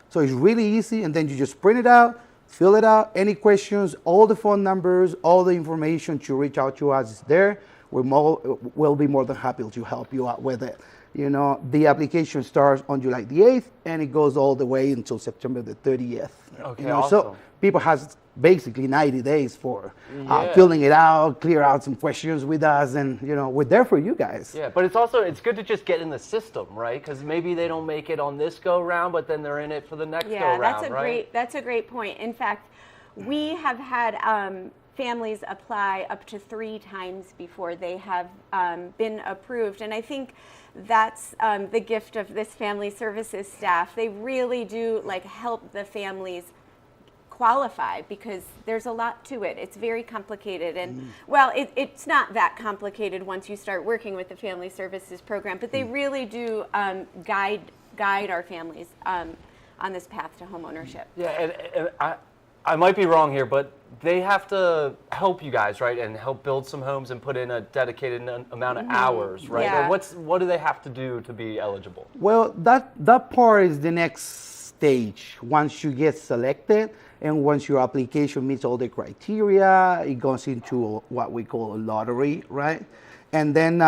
S12: So it's really easy, and then you just print it out, fill it out. Any questions, all the phone numbers, all the information to reach out to us is there. We'll be more than happy to help you out with it. The application starts on July the 8th, and it goes all the way until September the 30th.
S1: Okay,
S12: So
S1: awesome.
S12: people have basically 90 days for filling it out, clear out some questions with us, and we're there for you guys.
S1: Yeah, but it's good to just get in the system, right? Because maybe they don't make it on this go round, but then they're in it for the next go round, right?
S5: That's a great point. In fact, we have had families apply up to 3 times before they have been approved, and I think that's the gift of this family services staff. They really do help the families qualify because there's a lot to it. It's very complicated, and it's not that complicated once you start working with the family services program, but they really do guide our families on this path to home ownership.
S1: Yeah, and I might be wrong here, but they have to help you guys, right, and help build some homes and put in a dedicated amount of hours, right?
S5: Yeah.
S1: Or what do they have to do to be eligible?
S12: Well, that part is the next stage. Once you get selected and once your application meets all the criteria, it goes into what we call a lottery, right? And then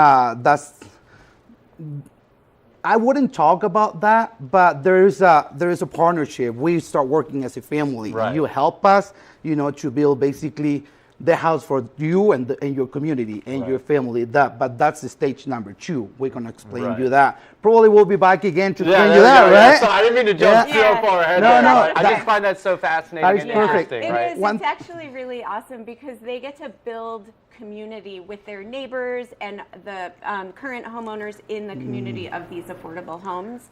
S12: I wouldn't talk about that, but there is a partnership. We start working as a family.
S1: Right.
S12: You help us, to build basically the house for you and your community and your family. But that's the stage number 2. We're gonna explain you that. Probably we'll be back again to explain you that, right?
S1: So I didn't mean to jump so far ahead.
S12: No,
S1: I just find that so fascinating and interesting.
S5: It
S1: right?
S5: is. It's actually really awesome because they get to build community with their neighbors and the current homeowners in the community of these affordable homes.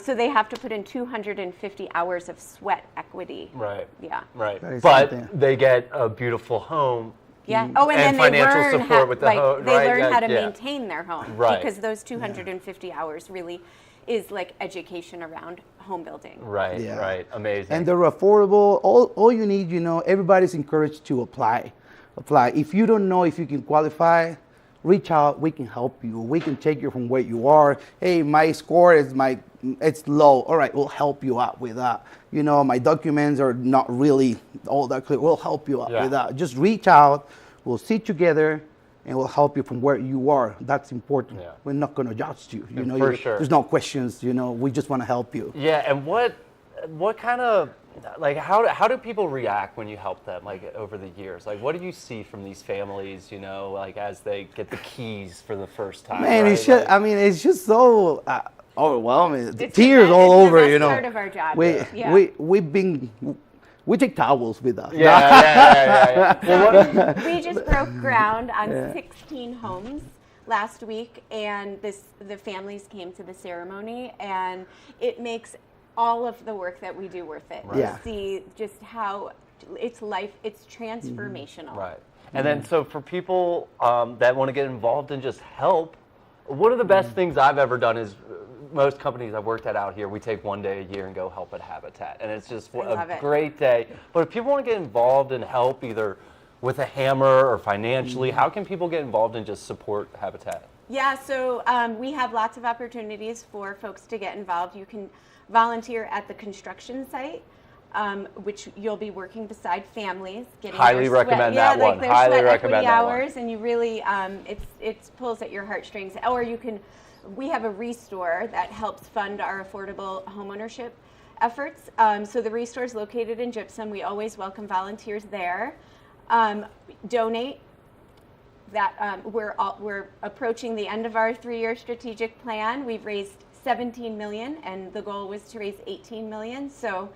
S5: So they have to put in 250 hours of sweat equity.
S1: Right.
S5: Yeah.
S1: Right. But they get a beautiful home.
S5: Yeah. Oh, and then
S1: financial
S5: they learn
S1: support with the home.
S5: They learn how to maintain their home.
S1: Right.
S5: Because those 250 hours really is like education around home building.
S1: Right. Right. Amazing.
S12: And they're affordable. All you need, everybody's encouraged to apply. If you don't know if you can qualify, reach out. We can help you. We can take you from where you are. Hey, my score is it's low. All right, we'll help you out with that. My documents are not really all that clear. We'll help you out with that. Just reach out. We'll sit together, and we'll help you from where you are. That's important. Yeah. We're not going to judge you.
S1: For sure.
S12: There's no questions. We just want to help you.
S1: Yeah, and what kind of how do people react when you help them over the years? What do you see from these families, as they get the keys for the first time?
S12: Man,
S1: right?
S12: it's just so overwhelming. Tears all over,
S5: It's part of our job.
S12: We take towels with us.
S1: Yeah.
S5: We just broke ground on 16 homes last week, and the families came to the ceremony, and it makes all of the work that we do worth it.
S1: Right.
S5: See just how it's transformational.
S1: Right. And then so for people that want to get involved and just help, one of the best things I've ever done is most companies I've worked at out here, we take one day a year and go help at Habitat. And it's just a great day. But if people want to get involved and help either with a hammer or financially, how can people get involved and just support Habitat?
S5: Yeah, so we have lots of opportunities for folks to get involved. You can volunteer at the construction site, which you'll be working beside families.
S1: Highly recommend that one. Highly recommend that one.
S5: And you really, it pulls at your heartstrings. Or we have a Restore that helps fund our affordable homeownership efforts. So the Restore is located in Gypsum. We always welcome volunteers there. Donate. We're approaching the end of our 3-year strategic plan. We've raised $17 million, and the goal was to raise $18 million. So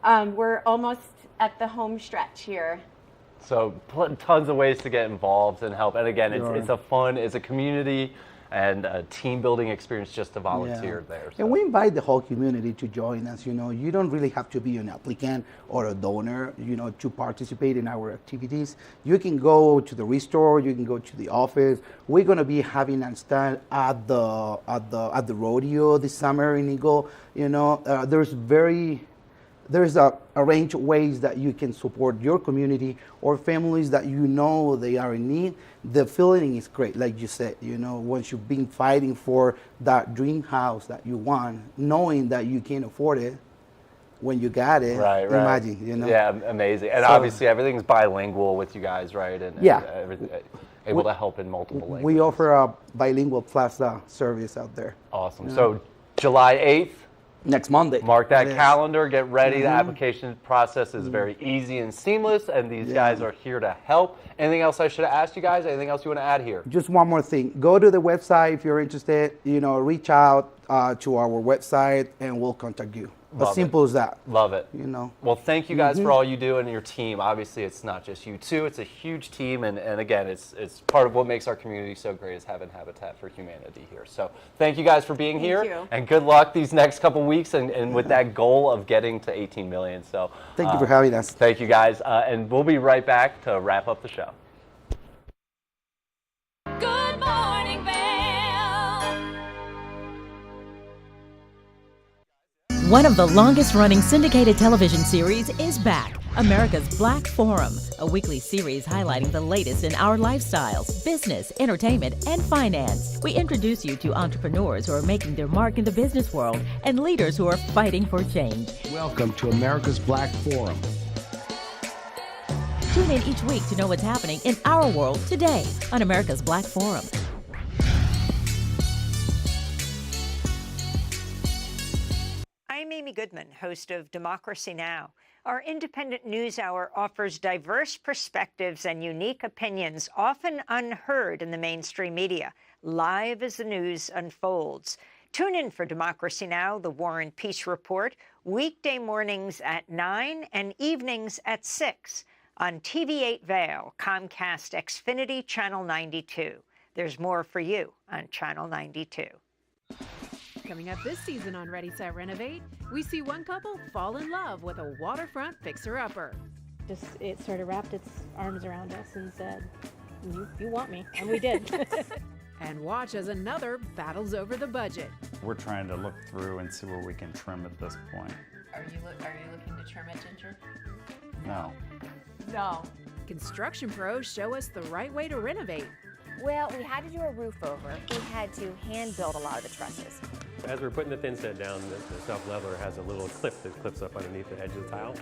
S5: we're almost at the home stretch here.
S1: So tons of ways to get involved and help. And again, it's a community and a team building experience just to volunteer there. So.
S12: And we invite the whole community to join us. You don't really have to be an applicant or a donor, to participate in our activities. You can go to the Restore, you can go to the office. We're going to be having a stand at the rodeo this summer in Eagle. There's a range of ways that you can support your community or families that they are in need. The feeling is great, like you said, once you've been fighting for that dream house that you want, knowing that you can't afford it, when you got it, imagine,
S1: Yeah, amazing. And obviously everything's bilingual with you guys, right? And everything, able to help in multiple languages.
S12: We offer a bilingual plaza service out there.
S1: Awesome. So July 8th.
S12: Next Monday.
S1: Mark that calendar, get ready. The application process is very easy and seamless, and these guys are here to help. Anything else I should have asked you guys? Anything else you want to add here?
S12: Just one more thing. Go to the website if you're interested. Reach out to our website, and we'll contact you. As simple as that.
S1: Love it. Well, thank you guys for all you do and your team. Obviously, it's not just you two. It's a huge team, and again, it's part of what makes our community so great is having Habitat for Humanity here. So thank you guys for being here, and good luck these next couple weeks and with that goal of getting to 18 million. So
S12: thank you for having us.
S1: Thank you guys, and we'll be right back to wrap up the show.
S2: Good morning, Vail.
S13: One of the longest-running syndicated television series is back, America's Black Forum, a weekly series highlighting the latest in our lifestyles, business, entertainment, and finance. We introduce you to entrepreneurs who are making their mark in the business world and leaders who are fighting for change.
S14: Welcome to America's Black Forum.
S13: Tune in each week to know what's happening in our world today on America's Black Forum.
S15: I'm Amy Goodman, host of Democracy Now!, Our independent news hour offers diverse perspectives and unique opinions, often unheard in the mainstream media, live as the news unfolds. Tune in for Democracy Now!, The War and Peace Report, weekday mornings at 9 and evenings at 6 on TV8 Vail, Comcast Xfinity Channel 92. There's more for you on Channel 92.
S16: Coming up this season on Ready, Set, Renovate, we see one couple fall in love with a waterfront fixer-upper.
S17: It sort of wrapped its arms around us and said, you want me, and we did.
S16: And watch as another battles over the budget.
S18: We're trying to look through and see where we can trim at this point.
S19: Are you looking to trim it, Ginger?
S18: No.
S16: No. Construction pros show us the right way to renovate.
S26: Well, we had to do a roof over. We had to hand build a lot of the trusses.
S27: As we're putting the thin set down, the self-leveler has a little clip that clips up underneath the edge of the tile.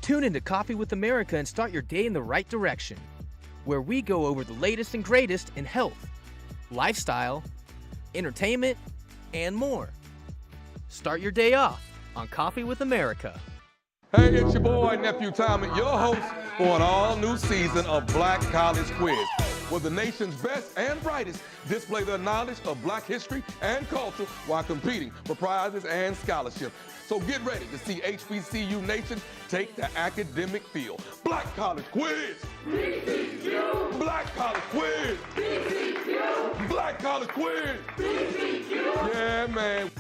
S28: Tune into Coffee with America and start your day in the right direction, where we go over the latest and greatest in health, lifestyle, entertainment, and more. Start your day off on Coffee with America.
S29: Hey, it's your boy, Nephew Tommy, your host for an all-new season of Black College Quiz, where the nation's best and brightest display their knowledge of Black history and culture while competing for prizes and scholarships. So get ready to see HBCU Nation take the academic field. Black College Quiz! BCQ! Black College Quiz! BCQ! Black College Quiz! BCQ! Yeah, man.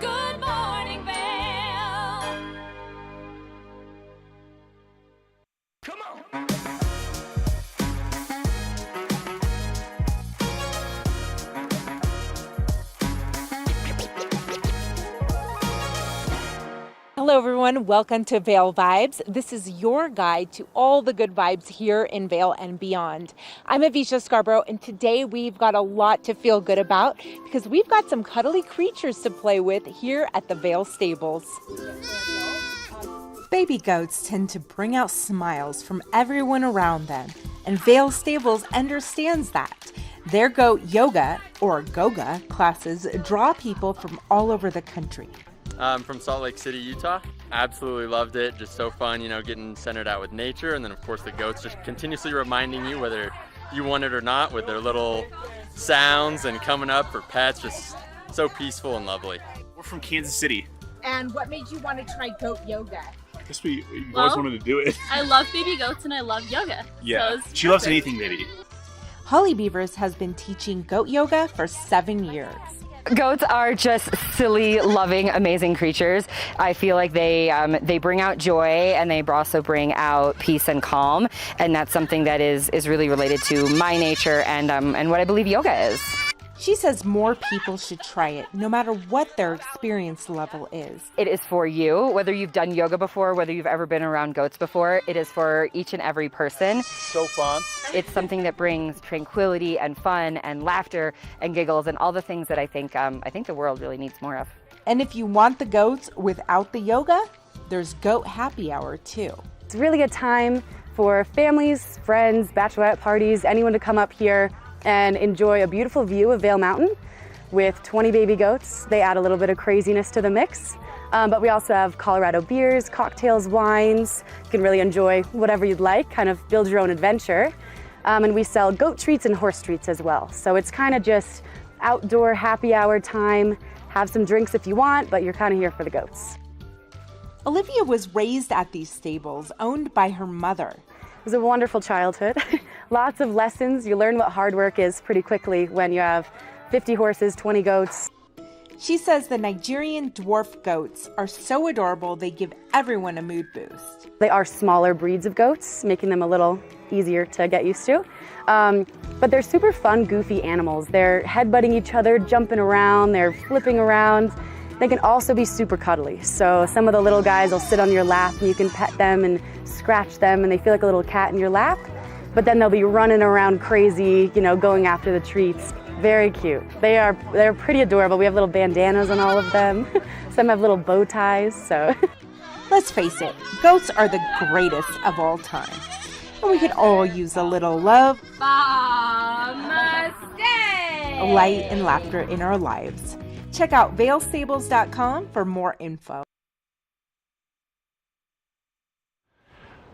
S2: Good morning, Vail.
S29: Come on.
S30: Hello, everyone. Welcome to Vail Vibes. This is your guide to all the good vibes here in Vail and beyond. I'm Avisha Scarborough, and today we've got a lot to feel good about because we've got some cuddly creatures to play with here at the Vail Stables.
S31: Baby goats tend to bring out smiles from everyone around them, and Vail Stables understands that. Their goat yoga, or Goga, classes draw people from all over the country.
S32: From Salt Lake City, Utah. Absolutely loved it. Just so fun, you know, getting centered out with nature. And then, of course, the goats just continuously reminding you whether you want it or not with their little sounds and coming up for pets. Just so peaceful and lovely.
S33: We're from Kansas City.
S34: And what made you want to try goat yoga?
S33: I guess we've always wanted to do it.
S35: I love baby goats and I love yoga.
S33: Yeah,
S35: So
S33: she loves anything baby.
S31: Holly Beavers has been teaching goat yoga for 7 years.
S36: Goats are just silly, loving, amazing creatures. I feel like they bring out joy and they also bring out peace and calm, and that's something that is really related to my nature and what I believe yoga is.
S31: She says more people should try it, no matter what their experience level is.
S36: It is for you, whether you've done yoga before, whether you've ever been around goats before. It is for each and every person.
S33: So fun.
S36: It's something that brings tranquility and fun and laughter and giggles and all the things that I think the world really needs more of.
S31: And if you want the goats without the yoga, there's goat happy hour too.
S37: It's a really good time for families, friends, bachelorette parties, anyone to come up here and enjoy a beautiful view of Vail Mountain with 20 baby goats. They add a little bit of craziness to the mix. But we also have Colorado beers, cocktails, wines. You can really enjoy whatever you'd like, kind of build your own adventure. And we sell goat treats and horse treats as well. So it's kind of just outdoor happy hour time. Have some drinks if you want, but you're kind of here for the goats.
S31: Olivia was raised at these stables, owned by her mother.
S37: It was a wonderful childhood. Lots of lessons. You learn what hard work is pretty quickly when you have 50 horses, 20 goats.
S31: She says the Nigerian dwarf goats are so adorable they give everyone a mood boost.
S37: They are smaller breeds of goats, making them a little easier to get used to. But they're super fun, goofy animals. They're headbutting each other, jumping around, they're flipping around. They can also be super cuddly. So some of the little guys will sit on your lap and you can pet them and scratch them and they feel like a little cat in your lap. But then they'll be running around crazy, going after the treats. Very cute. They're pretty adorable. We have little bandanas on all of them. Some have little bow ties, so.
S31: Let's face it, goats are the greatest of all time. And we could all use a little love,
S34: Namaste.
S31: light, and laughter in our lives. Check out vailstables.com for more info.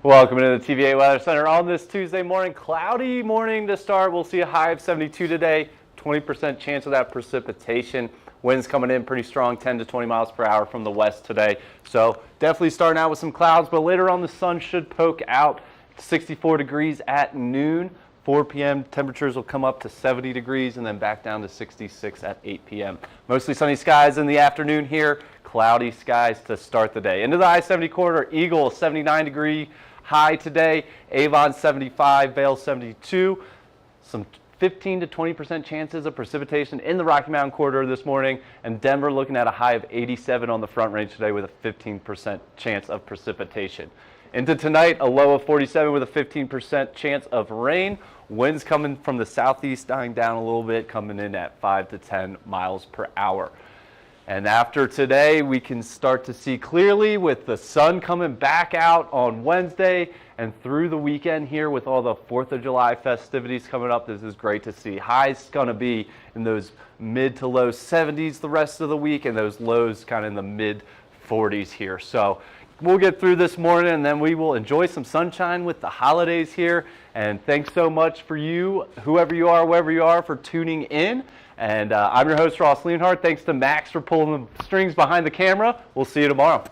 S1: Welcome to the TVA Weather Center on this Tuesday morning. Cloudy morning to start. We'll see a high of 72 today. 20% chance of that precipitation. Winds coming in pretty strong, 10 to 20 miles per hour from the west today. So definitely starting out with some clouds, but later on the sun should poke out. 64 degrees at noon. 4 p.m. temperatures will come up to 70 degrees and then back down to 66 at 8 p.m. Mostly sunny skies in the afternoon here. Cloudy skies to start the day. Into the I-70 corridor, Eagle 79-degree high today. Avon 75, Vail 72. Some 15 to 20% chances of precipitation in the Rocky Mountain corridor this morning, and Denver looking at a high of 87 on the Front Range today with a 15% chance of precipitation. Into tonight, a low of 47 with a 15% chance of rain. Winds coming from the southeast dying down a little bit, coming in at 5 to 10 miles per hour. And after today, we can start to see clearly with the sun coming back out on Wednesday and through the weekend here with all the 4th of July festivities coming up. This is great to see. Highs going to be in those mid to low 70s the rest of the week and those lows kind of in the mid 40s here. So we'll get through this morning and then we will enjoy some sunshine with the holidays here. And thanks so much for you, whoever you are, wherever you are, for tuning in. And I'm your host, Ross Leonhardt. Thanks to Max for pulling the strings behind the camera. We'll see you tomorrow.